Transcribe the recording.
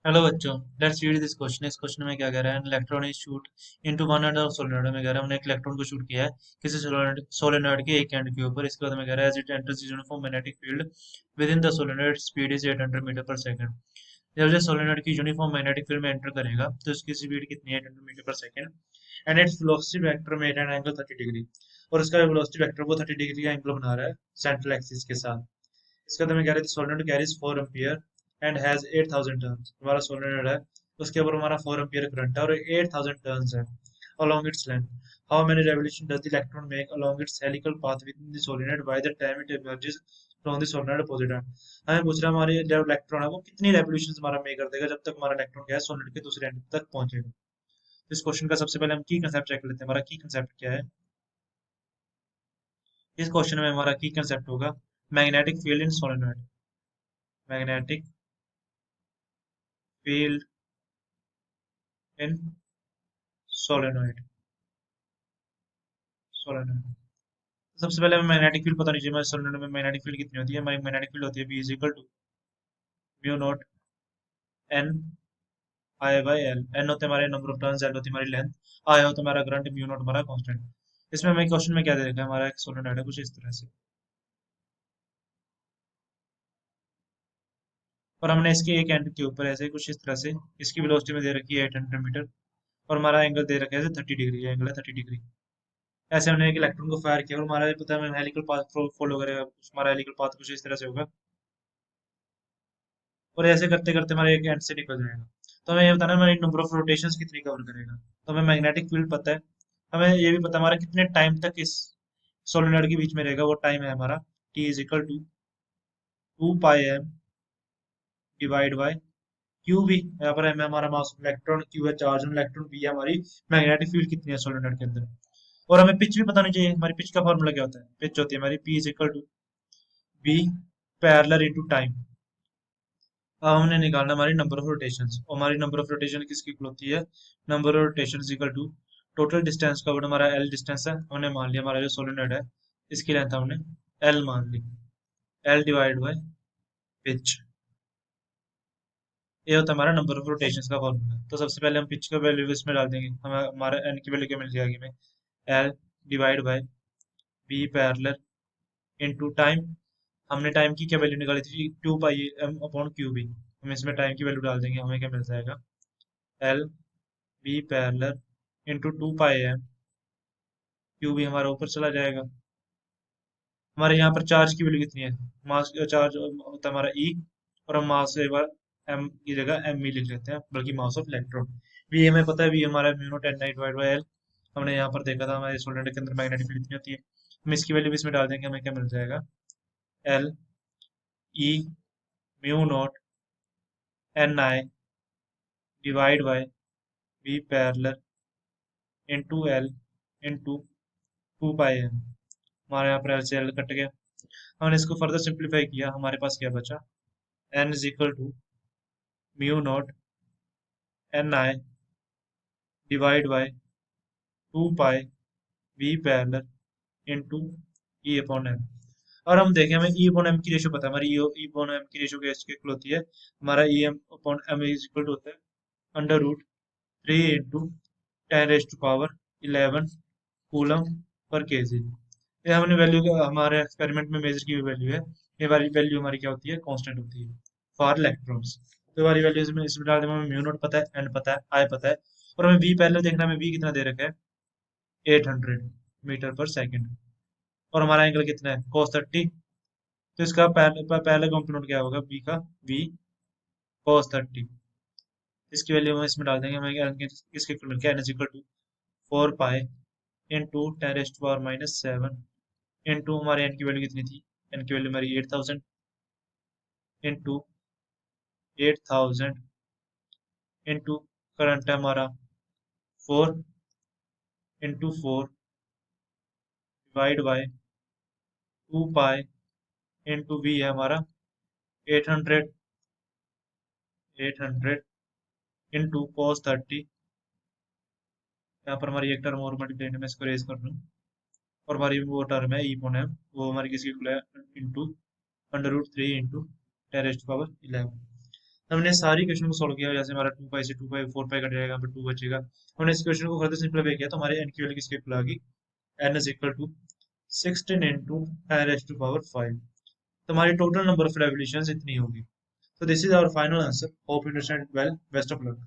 Hello बच्चों, let's read this question. इस question में क्या कह रहा है? Electron is shoot into one end of solenoid में कह रहा है हमने एक इलेक्ट्रॉन को शूट किया है किसी सोलेनोइड के एक एंड के ऊपर। इसके बाद में कह रहा है as it enters uniform magnetic field within the solenoid speed is 800 metre per second. जब ये सोलेनोइड की यूनिफॉर्म मैग्नेटिक फील्ड में एंटर करेगा तो उसकी स्पीड कितनी है? 800 metre per second. And its velocity vector made an angle 30 degree, और उसका वेलोसिटी वेक्टर को 30 डिग्री का एंगल बना रहा है सेंट्रल एक्सिस के साथ। इसका तो मैं कह रहा था solenoid carries 4 ampere and has 8000 turns. हमारा सोलेनोइड है, उसके ऊपर हमारा 4 एम्पियर करंट है और 8000 टर्न्स है along its length. How many revolutions does the electron make along its helical path within the solenoid by the time it emerges from the solenoid opposite end? हमें पूछ रहा है हमारे जो इलेक्ट्रॉन है वो कितनी रेवोल्यूशन हमारा मेक कर देगा जब तक हमारा इलेक्ट्रॉन क्या है सोलेनोइड के दूसरे एंड तक पहुंचेगा। तो इस क्वेश्चन का सबसे पहले हम की कंसेप्ट चेक कर लेते हैं। हमारा की कंसेप्ट क्या है? इस क्वेश्चन में हमारा की कंसेप्ट होगा मैग्नेटिक फील्ड इन सोलेनोइड। मैग्नेटिक फील्ड इन सोलेनोइड। सोलेनोइड सबसे पहले हमें मैग्नेटिक फील्ड पता नहीं चाहिए। हमारे सोलेनोइड में मैग्नेटिक फील्ड कितनी होती है? हमारी मैग्नेटिक फील्ड होती है b is equal to mu naught n i by l. N होते हमारे नंबर ऑफ टर्न्स, एल होती है हमारी लेंथ, आई होता है हमारा करंट, म्यू नॉट हमारा कांस्टेंट। इसमें हमें क्वेश्चन में क्या दे रखा है? हमारा एक सोलेनोइड है कुछ इस तरह से, और हमने इसके एक एंड के ऊपर ऐसे कुछ इस तरह से इसकी वेलोसिटी में दे रखी है 800 मीटर, और हमारा एंगल दे रखा है 30 डिग्री। एंगल है 30 डिग्री। ऐसे हमने एक इलेक्ट्रॉन को फायर किया और हमारा ये पता है हमें हेलिकल पाथ फॉलो करेगा। हमारा हेलिकल पाथ कुछ इस तरह से होगा, और ऐसे करते करते हमारे एक एंड से निकल जाएगा। तो हमें ये बताना है हमारी नंबर ऑफ रोटेशंस कितनी कवर करेगा। तो हमें मैग्नेटिक फील्ड पता है, हमें ये भी पता है हमारा कितने टाइम तक इस सोलेनोइड के बीच में रहेगा। वो टाइम है हमारा t is equal to 2 pi m divide by q b. यहाँ पर एम है हमारा मास ऑफ इलेक्ट्रॉन, क्यू है चार्ज ऑन इलेक्ट्रॉन, बी है हमारी मैग्नेटिक फील्ड कितनी है सोलेनोइड के अंदर। और हमें पिच भी पता नहीं चाहिए। हमारी पिच का फॉर्मूला क्या होता है? पिच होती है हमारी p is equal to b parallel into time. अब हमने निकालना हमारी नंबर ऑफ रोटेशंस। और हमारी नंबर ऑफ रोटेशन किसकी इक्वल होती है? Number of rotation equal to total distance covered. हमारा एल डिस्टेंस है, हमने मान लिया हमारा जो सोलेनोइड है इसकी लेंथ हमने एल मान ली। एल डिवाइड बाय पिच, ये होता है हमारा नंबर ऑफ रोटेशंस का फॉर्मूला। तो सबसे पहले हम पिच का वैल्यू इसमें डाल देंगे। हमें हमारा एन की वैल्यू क्या मिल जाएगी? हमें l divide by b parallel into time. हमने टाइम की क्या वैल्यू निकाली थी? 2 pi m upon q b. हम इसमें टाइम की वैल्यू डाल देंगे, हमें क्या मिल जाएगा? L B parallel into 2 pi M, Q भी हमारा ऊपर चला जाएगा। हमारे यहाँ पर चार्ज की वैल्यू कितनी है? मास चार्ज होता है हमारा ई, और हम मास एक बार एम की जगह एम ई लिख लेते हैं, बल्कि मास ऑफ इलेक्ट्रॉन। वी हमें पता है, वी हमारा mu naught n i divide by L. हमने यहाँ पर देखा था हमारे सोलेनोइड के अंदर मैग्नेटिक फील्ड कितनी होती है। हम इसकी वैल्यू भी इसमें डाल देंगे, हमें क्या मिल जाएगा? L e mu naught n i divide by v parallel into l into 2 pi m. हमारे यहाँ पर एल से एल कट गया। हमने इसको फर्दर सिंप्लीफाई किया, हमारे पास क्या बचा? N is equal to mu naught n i divide by 2 pi v parallel into e upon m. और हम देखें हमें ई अपॉन एम की रेशो पता है। हमारी ई अपॉन एम की रेशो कैसे इक्वल होती है? हमारा e m upon m is equal to होता है under root 3 × 10⁻11 coulomb per kg. ये हमने वैल्यू हमारे एक्सपेरिमेंट में मेजर की हुई वैल्यू है। ये वाली वैल्यू हमारी क्या होती है? कांस्टेंट होती है फॉर इलेक्ट्रॉन्स। तो हमारी वैल्यू इसमें डाल देंगे। हमें म्यू नॉट पता है, एन पता है, आई पता है, और हमें वी पहले देखना है। हमें वी कितना दे रखा है? 800 मीटर पर सेकंड। और हमारा एंगल कितना है? cos 30। तो इसका पहले कॉम्पोनेंट क्या होगा? बी का वी cos 30। इसकी वैल्यू हम इसमें डाल देंगे। हमें इसके इक्वल क्या? N is equal to 4 pi into 10⁻⁻7 into हमारे एन की वैल्यू कितनी थी? एन की वैल्यू हमारी 8000 इंटू 8000 इंटू करंट है हमारा 4 इंटू 4 डिवाइड बाय 2 पाई इंटू वी है हमारा 800। 800 इंटू cos 30। यहाँ पर हमारी एक टर्म और मल्टीप्लाई में इसको रेज कर लूँ, और हमारी वो टर्म है ई पॉन एम, वो हमारी किसकी इक्वल है? Into under root 3 into 10⁻11। हमने सारी क्वेश्चन को सॉल्व किया, जैसे हमारा 2 पाई से 2 पाई 4 पाई कट जाएगा, यहाँ पे 2 बचेगा। हमने इस क्वेश्चन को फर्दर सिंप्लीफाई किया तो हमारे एन की वैल्यू किसके इक्वल आ गई, N is equal to 16 into 10⁵ तो हमारी टोटल नंबर ऑफ रेवोल्यूशन इतनी होगी। So this is our final answer. Hope you understand well. Best of luck.